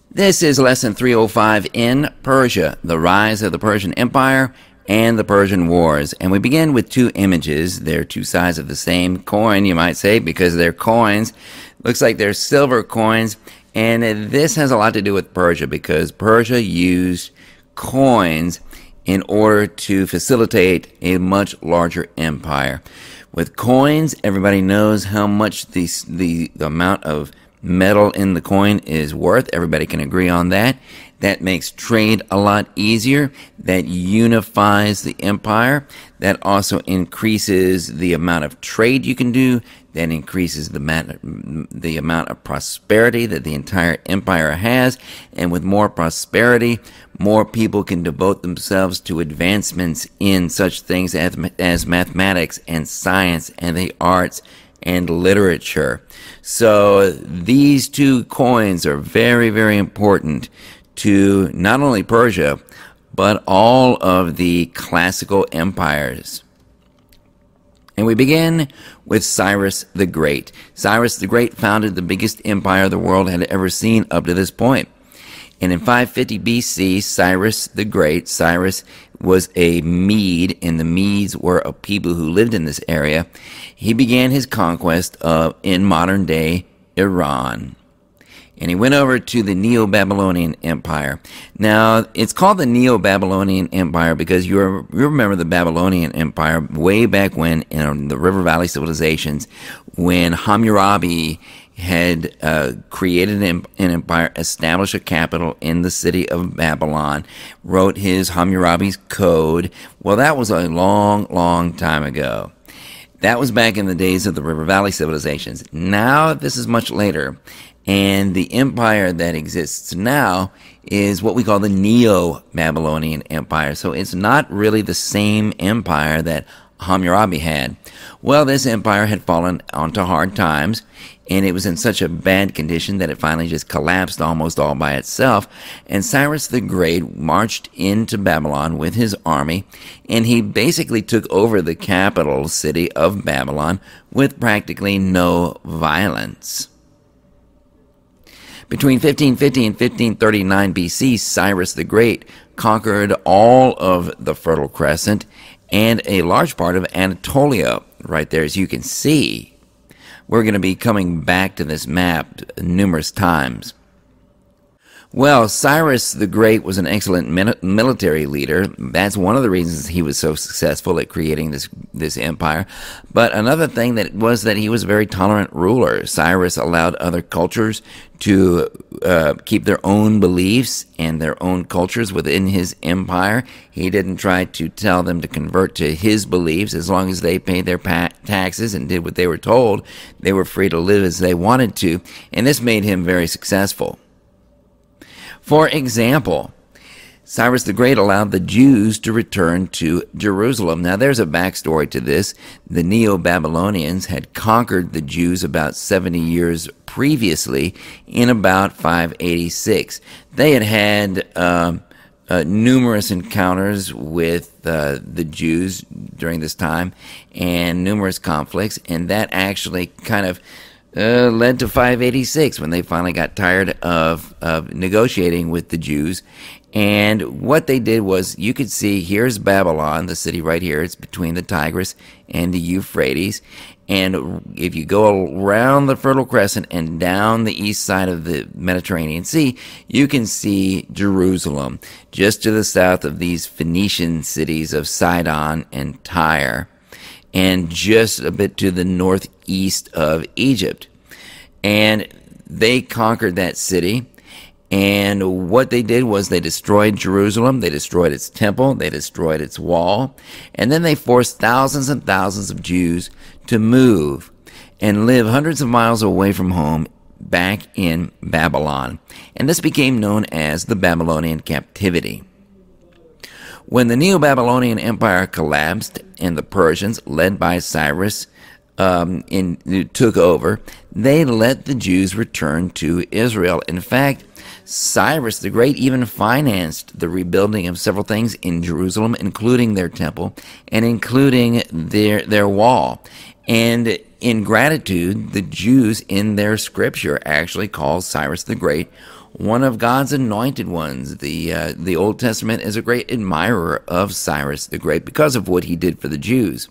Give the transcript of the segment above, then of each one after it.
This is lesson 305 in Persia, the rise of the Persian Empire and the Persian Wars. And we begin with two images. They're two sides of the same coin, you might say, because they're coins. Looks like they're silver coins. And this has a lot to do with Persia because Persia used coins in order to facilitate a much larger empire. With coins, everybody knows how much the amount of metal in the coin is worth. Everybody can agree on that. That makes trade a lot easier. That unifies the empire. That also increases the amount of trade you can do. That increases the amount of prosperity that the entire empire has. And with more prosperity, more people can devote themselves to advancements in such things as mathematics and science and the arts and literature. So these two coins are very, very important to not only Persia, but all of the classical empires. And we begin with Cyrus the Great. Cyrus the Great founded the biggest empire the world had ever seen up to this point. And in 550 BC, Cyrus the Great, Cyrus was a Mede, and the Medes were a people who lived in this area. He began his conquest in modern-day Iran. And he went over to the Neo-Babylonian Empire. Now, it's called the Neo-Babylonian Empire because you remember the Babylonian Empire way back when, in the River Valley civilizations, when Hammurabi had created an empire, established a capital in the city of Babylon, wrote his Hammurabi's Code. Well, that was a long, long time ago. That was back in the days of the River Valley civilizations. Now, this is much later. And the empire that exists now is what we call the Neo-Babylonian Empire. So it's not really the same empire that Hammurabi had. Well, this empire had fallen onto hard times, and it was in such a bad condition that it finally just collapsed almost all by itself. And Cyrus the Great marched into Babylon with his army, and he basically took over the capital city of Babylon with practically no violence. Between 1550 and 1539 BC, Cyrus the Great conquered all of the Fertile Crescent and a large part of Anatolia right there, as you can see. We're going to be coming back to this map numerous times. Well, Cyrus the Great was an excellent military leader. That's one of the reasons he was so successful at creating this empire. But another thing was that he was a very tolerant ruler. Cyrus allowed other cultures to keep their own beliefs and their own cultures within his empire. He didn't try to tell them to convert to his beliefs. As long as they paid their taxes and did what they were told, they were free to live as they wanted to. And this made him very successful. For example, Cyrus the Great allowed the Jews to return to Jerusalem. Now, there's a backstory to this. The Neo-Babylonians had conquered the Jews about 70 years previously in about 586. They had numerous encounters with the Jews during this time and numerous conflicts, and that actually kind of led to 586 when they finally got tired of negotiating with the Jews. And what they did was, you could see, here's Babylon, the city right here. It's between the Tigris and the Euphrates. And if you go around the Fertile Crescent and down the east side of the Mediterranean Sea, you can see Jerusalem, just to the south of these Phoenician cities of Sidon and Tyre, and just a bit to the northeast of Egypt. And they conquered that city, and what they did was they destroyed Jerusalem, they destroyed its temple, they destroyed its wall, and then they forced thousands and thousands of Jews to move and live hundreds of miles away from home back in Babylon. And this became known as the Babylonian captivity. When the Neo-Babylonian Empire collapsed and the Persians, led by Cyrus, took over, they let the Jews return to Israel. In fact, Cyrus the Great even financed the rebuilding of several things in Jerusalem, including their temple and including their wall. And in gratitude, the Jews in their scripture actually call Cyrus the Great one of God's anointed ones. The Old Testament is a great admirer of Cyrus the Great because of what he did for the Jews.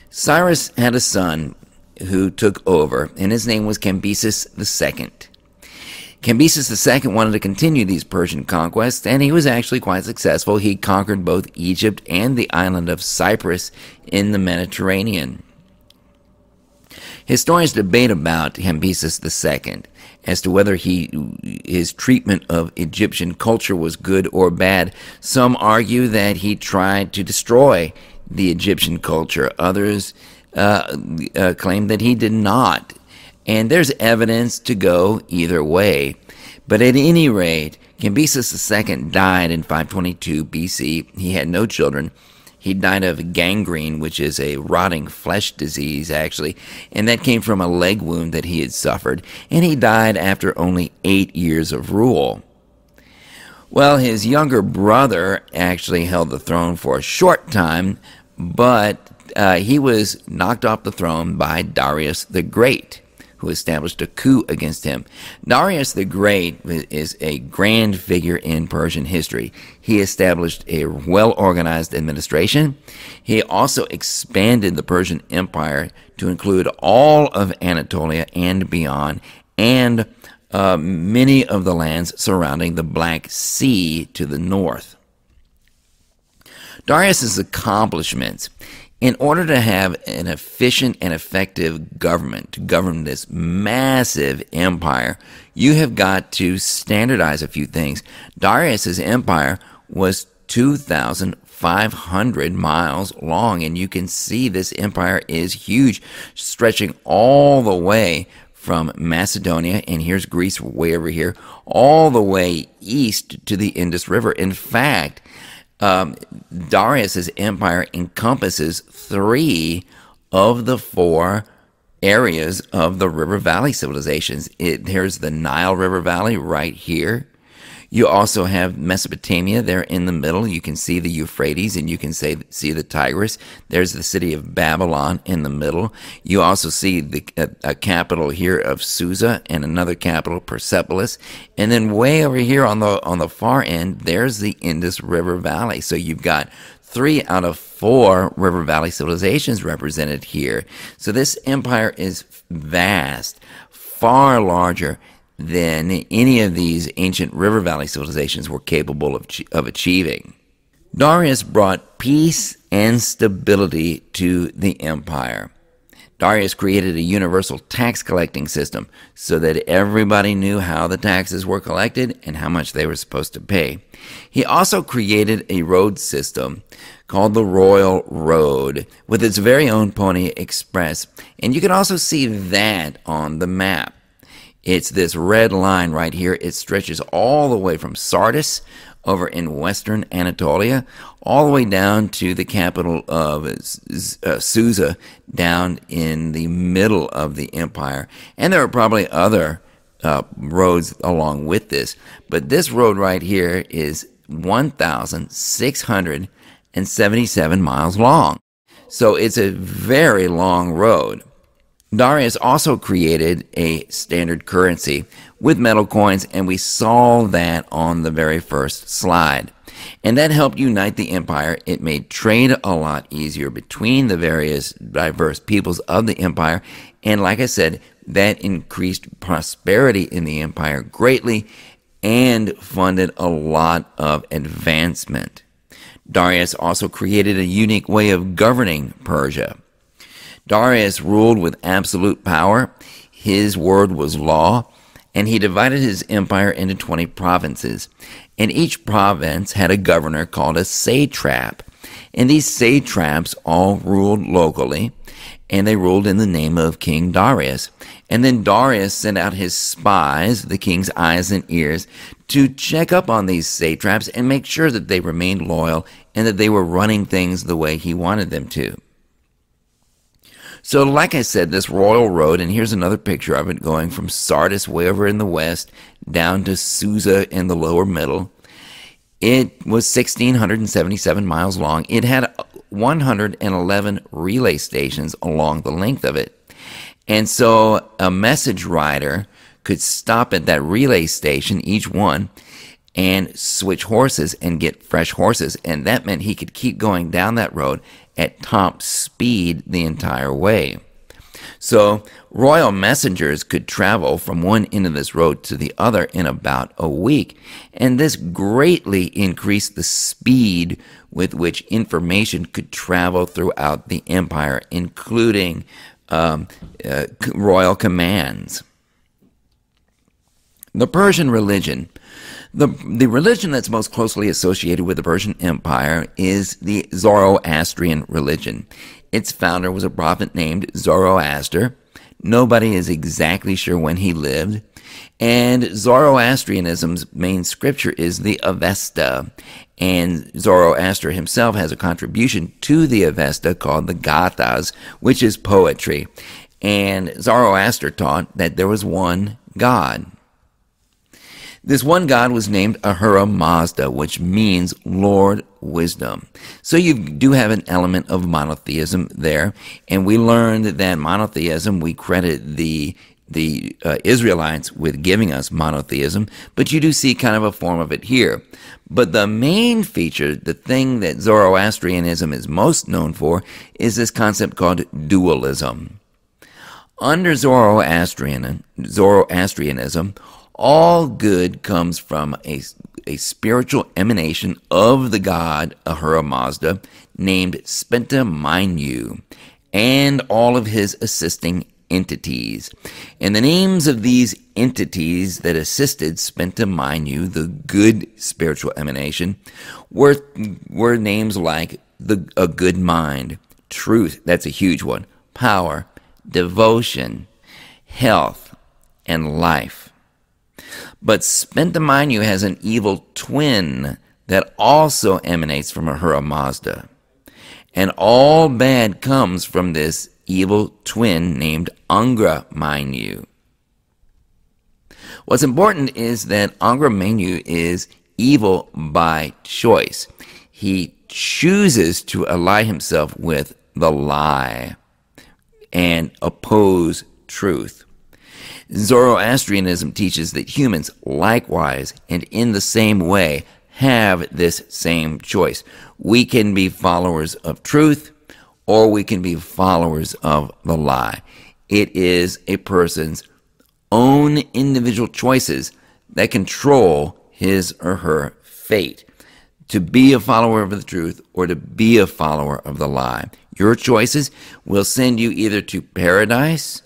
Cyrus had a son who took over, and his name was Cambyses II. Cambyses II wanted to continue these Persian conquests, and he was actually quite successful. He conquered both Egypt and the island of Cyprus in the Mediterranean. Historians debate about Cambyses II as to whether his treatment of Egyptian culture was good or bad. Some argue that he tried to destroy the Egyptian culture. Others claim that he did not. And there's evidence to go either way. But at any rate, Cambyses II died in 522 BC. He had no children. He died of gangrene, which is a rotting flesh disease, actually, and that came from a leg wound that he had suffered, and he died after only 8 years of rule. Well, his younger brother actually held the throne for a short time, but he was knocked off the throne by Darius the Great, who established a coup against him. Darius the Great is a grand figure in Persian history. He established a well-organized administration. He also expanded the Persian Empire to include all of Anatolia and beyond, and many of the lands surrounding the Black Sea to the north. Darius's accomplishments: in order to have an efficient and effective government, to govern this massive empire, you have got to standardize a few things. Darius's empire was 2,500 miles long, and you can see this empire is huge, stretching all the way from Macedonia, and here's Greece way over here, all the way east to the Indus River. In fact, Darius's empire encompasses 3 of the 4 areas of the River Valley civilizations. Here's the Nile River Valley right here. You also have Mesopotamia there in the middle. You can see the Euphrates, and you can see the Tigris. There's the city of Babylon in the middle. You also see a capital here of Susa and another capital, Persepolis. And then way over here on the far end, there's the Indus River Valley. So you've got 3 out of 4 River Valley civilizations represented here. So this empire is vast, far larger than any of these ancient river valley civilizations were capable of achieving. Darius brought peace and stability to the empire. Darius created a universal tax collecting system so that everybody knew how the taxes were collected and how much they were supposed to pay. He also created a road system called the Royal Road with its very own Pony Express, and you can also see that on the map. It's this red line right here. It stretches all the way from Sardis over in western Anatolia, all the way down to the capital of Susa, down in the middle of the empire. And there are probably other roads along with this. But this road right here is 1,677 miles long. So it's a very long road. Darius also created a standard currency with metal coins, and we saw that on the very first slide. And that helped unite the empire. It made trade a lot easier between the various diverse peoples of the empire. And like I said, that increased prosperity in the empire greatly and funded a lot of advancement. Darius also created a unique way of governing Persia. Darius ruled with absolute power. His word was law, and he divided his empire into 20 provinces. And each province had a governor called a satrap. And these satraps all ruled locally, and they ruled in the name of King Darius. And then Darius sent out his spies, the king's eyes and ears, to check up on these satraps and make sure that they remained loyal and that they were running things the way he wanted them to. So like I said, this royal road, and here's another picture of it going from Sardis way over in the west down to Susa in the lower middle. It was 1,677 miles long. It had 111 relay stations along the length of it. And so a message rider could stop at that relay station, each one, and switch horses and get fresh horses. And that meant he could keep going down that road at top speed the entire way. So royal messengers could travel from one end of this road to the other in about a week. And this greatly increased the speed with which information could travel throughout the empire, including royal commands. The Persian religion. The religion that's most closely associated with the Persian Empire is the Zoroastrian religion. Its founder was a prophet named Zoroaster. Nobody is exactly sure when he lived. And Zoroastrianism's main scripture is the Avesta. And Zoroaster himself has a contribution to the Avesta called the Gathas, which is poetry. And Zoroaster taught that there was one God. This one God was named Ahura Mazda, which means Lord Wisdom. So you do have an element of monotheism there. And we learned that monotheism, we credit the Israelites with giving us monotheism, but you do see kind of a form of it here. But the main feature, the thing that Zoroastrianism is most known for, is this concept called dualism. Under Zoroastrianism, all good comes from a spiritual emanation of the god Ahura Mazda named Spenta Mainyu and all of his assisting entities. And the names of these entities that assisted Spenta Mainyu, the good spiritual emanation, were names like a good mind, truth, that's a huge one, power, devotion, health, and life. But Spenta Mainyu has an evil twin that also emanates from Ahura Mazda. And all bad comes from this evil twin named Angra Mainyu. What's important is that Angra Mainyu is evil by choice. He chooses to ally himself with the lie and oppose truth. Zoroastrianism teaches that humans likewise and in the same way have this same choice. We can be followers of truth or we can be followers of the lie. It is a person's own individual choices that control his or her fate. To be a follower of the truth or to be a follower of the lie. Your choices will send you either to paradise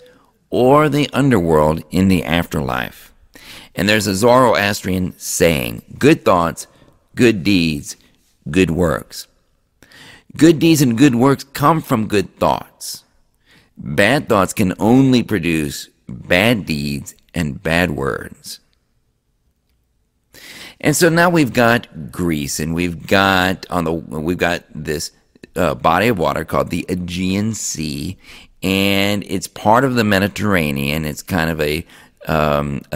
or the underworld in the afterlife. And there's a Zoroastrian saying, good thoughts, good deeds, good works. Good deeds and good works come from good thoughts. Bad thoughts can only produce bad deeds and bad words. And so now we've got Greece, and we've got this body of water called the Aegean Sea, and it's part of the Mediterranean. It's kind of a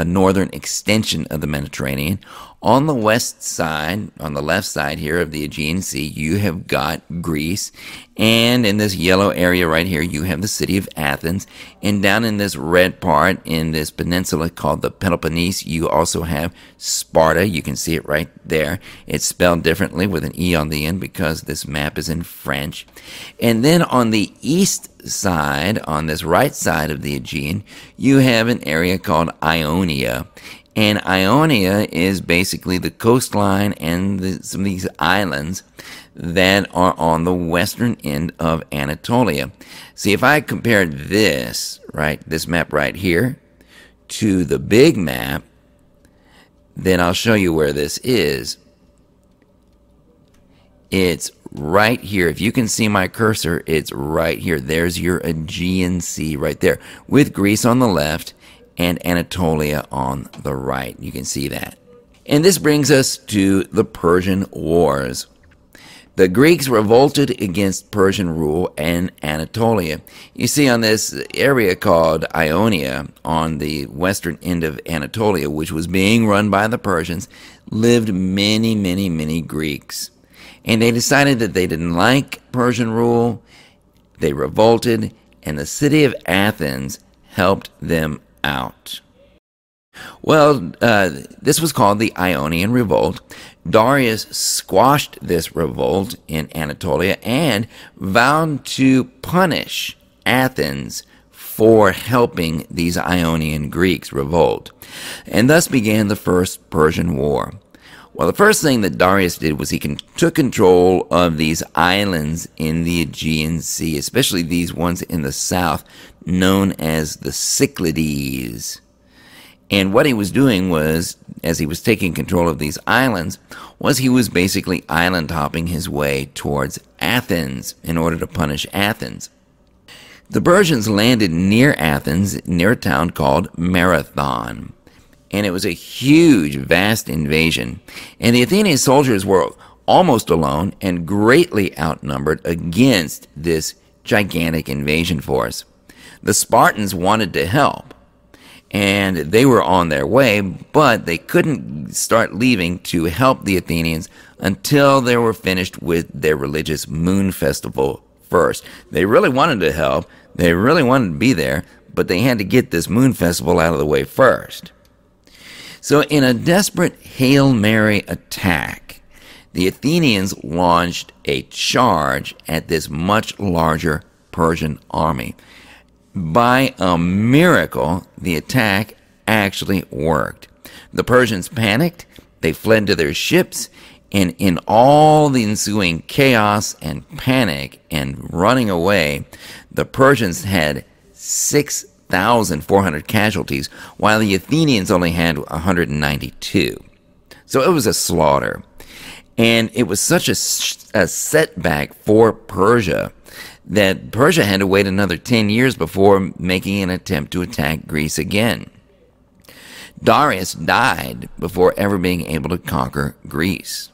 northern extension of the Mediterranean. On the west side, on the left side here of the Aegean Sea, you have got Greece. And in this yellow area right here, you have the city of Athens. And down in this red part, in this peninsula called the Peloponnese, you also have Sparta. You can see it right there. It's spelled differently with an E on the end because this map is in French. And then on the east side, on this right side of the Aegean, you have an area called Ionia. And Ionia is basically the coastline and some of these islands that are on the western end of Anatolia. See, if I compared this map right here, to the big map, then I'll show you where this is. It's right here. If you can see my cursor, it's right here. There's your Aegean Sea right there, with Greece on the left and Anatolia on the right. You can see that. And this brings us to the Persian Wars. The Greeks revolted against Persian rule in Anatolia. You see on this area called Ionia, on the western end of Anatolia, which was being run by the Persians, lived many, many, many Greeks. And they decided that they didn't like Persian rule. They revolted, and the city of Athens helped them out. Well, this was called the Ionian Revolt. Darius squashed this revolt in Anatolia and vowed to punish Athens for helping these Ionian Greeks revolt. And thus began the First Persian War. Well, the first thing that Darius did was he took control of these islands in the Aegean Sea, especially these ones in the south, known as the Cyclades. And what he was doing was, as he was taking control of these islands, was he was basically island hopping his way towards Athens in order to punish Athens. The Persians landed near Athens, near a town called Marathon. And it was a huge, vast invasion. And the Athenian soldiers were almost alone and greatly outnumbered against this gigantic invasion force. The Spartans wanted to help, and they were on their way, but they couldn't start leaving to help the Athenians until they were finished with their religious moon festival first. They really wanted to help, they really wanted to be there, but they had to get this moon festival out of the way first. So in a desperate Hail Mary attack, the Athenians launched a charge at this much larger Persian army. By a miracle, the attack actually worked. The Persians panicked, they fled to their ships, and in all the ensuing chaos and panic and running away, the Persians had 6,400 casualties, while the Athenians only had 192. So it was a slaughter. And it was such a setback for Persia that Persia had to wait another 10 years before making an attempt to attack Greece again. Darius died before ever being able to conquer Greece.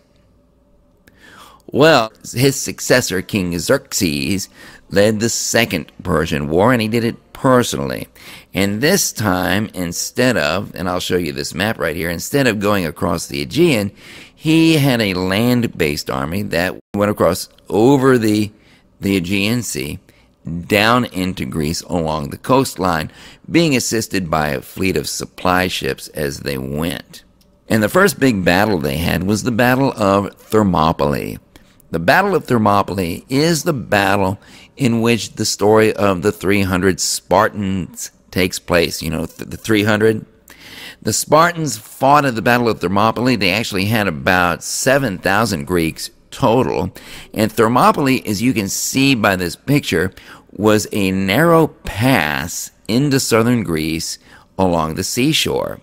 Well, his successor, King Xerxes, led the Second Persian War, and he did it personally. And this time, instead of, and I'll show you this map right here, instead of going across the Aegean, he had a land-based army that went across over the Aegean Sea, down into Greece along the coastline, being assisted by a fleet of supply ships as they went. And the first big battle they had was the Battle of Thermopylae. The Battle of Thermopylae is the battle in which the story of the 300 Spartans takes place. You know, the 300? The Spartans fought at the Battle of Thermopylae. They actually had about 7,000 Greeks total. And Thermopylae, as you can see by this picture, was a narrow pass into southern Greece along the seashore.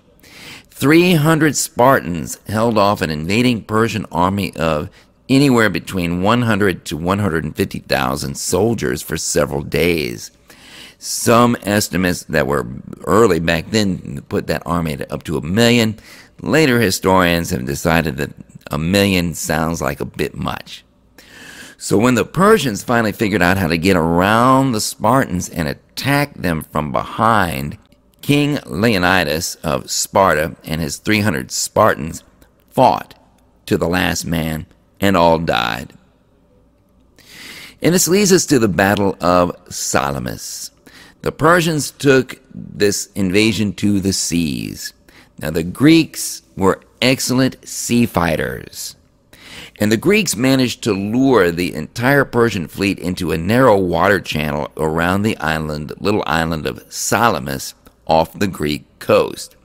300 Spartans held off an invading Persian army of anywhere between 100 to 150,000 soldiers for several days. Some estimates that were early back then put that army up to 1 million. Later historians have decided that 1 million sounds like a bit much. So when the Persians finally figured out how to get around the Spartans and attack them from behind, King Leonidas of Sparta and his 300 Spartans fought to the last man, and all died. And this leads us to the Battle of Salamis. The Persians took this invasion to the seas. Now the Greeks were excellent sea fighters, and the Greeks managed to lure the entire Persian fleet into a narrow water channel around the little island of Salamis off the Greek coast.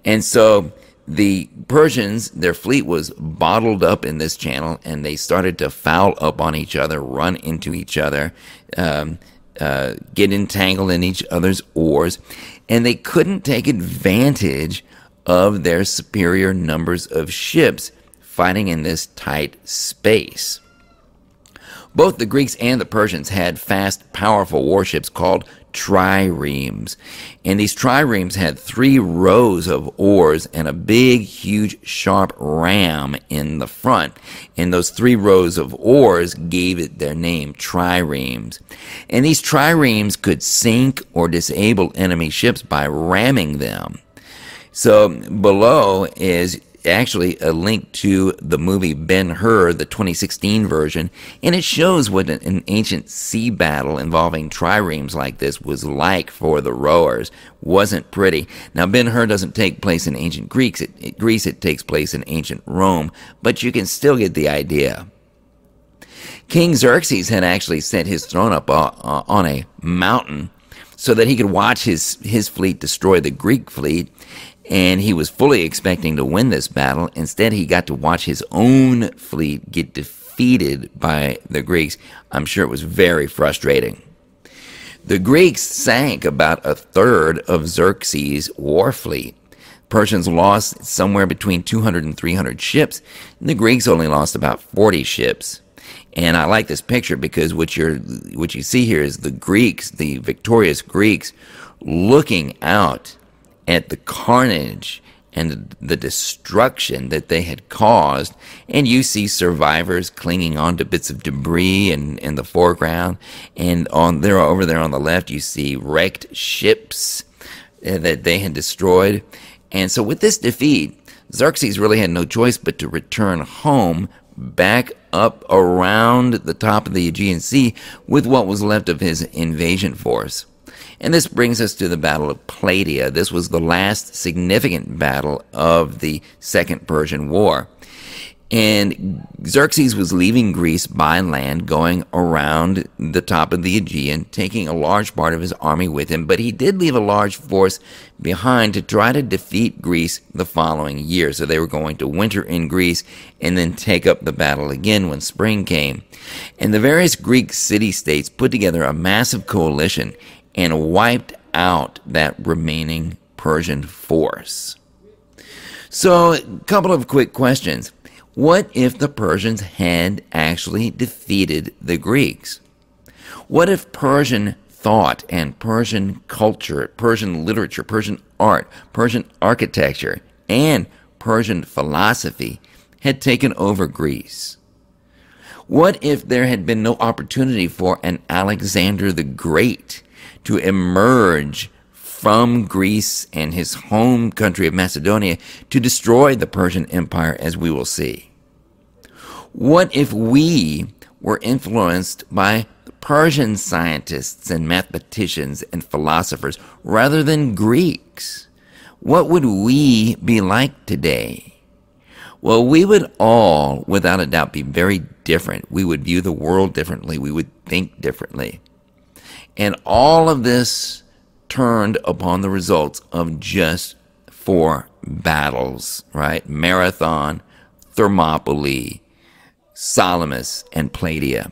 And so the Persians, their fleet was bottled up in this channel, and they started to foul up on each other, run into each other, get entangled in each other's oars, and they couldn't take advantage of their superior numbers of ships fighting in this tight space. Both the Greeks and the Persians had fast, powerful warships called triremes. And these triremes had 3 rows of oars and a big, huge, sharp ram in the front. And those 3 rows of oars gave it their name, triremes. And these triremes could sink or disable enemy ships by ramming them. So below is actually a link to the movie Ben-Hur, the 2016 version, and it shows what an ancient sea battle involving triremes like this was like for the rowers. Wasn't pretty. Now, Ben-Hur doesn't take place in ancient Greece. It takes place in ancient Rome, but you can still get the idea. King Xerxes had actually set his throne up on a mountain so that he could watch his fleet destroy the Greek fleet, and he was fully expecting to win this battle. Instead, he got to watch his own fleet get defeated by the Greeks. I'm sure it was very frustrating. The Greeks sank about a third of Xerxes' war fleet. Persians lost somewhere between 200 and 300 ships, and the Greeks only lost about 40 ships. And I like this picture because what you see here is the Greeks, the victorious Greeks, looking out at the carnage and the destruction that they had caused. And you see survivors clinging on to bits of debris in the foreground. And over there on the left, you see wrecked ships that they had destroyed. And so with this defeat, Xerxes really had no choice but to return home, back up around the top of the Aegean Sea with what was left of his invasion force. And this brings us to the Battle of Plataea. This was the last significant battle of the Second Persian War. And Xerxes was leaving Greece by land, going around the top of the Aegean, taking a large part of his army with him, but he did leave a large force behind to try to defeat Greece the following year. So they were going to winter in Greece and then take up the battle again when spring came. And the various Greek city-states put together a massive coalition and wiped out that remaining Persian force. So, a couple of quick questions. What if the Persians had actually defeated the Greeks? What if Persian thought and Persian culture, Persian literature, Persian art, Persian architecture, and Persian philosophy had taken over Greece? What if there had been no opportunity for an Alexander the Great to emerge from Greece and his home country of Macedonia to destroy the Persian Empire, as we will see? What if we were influenced by Persian scientists and mathematicians and philosophers rather than Greeks? What would we be like today? Well, we would all, without a doubt, be very different. We would view the world differently. We would think differently. And all of this turned upon the results of just 4 battles, right? Marathon, Thermopylae, Salamis, and Plataea.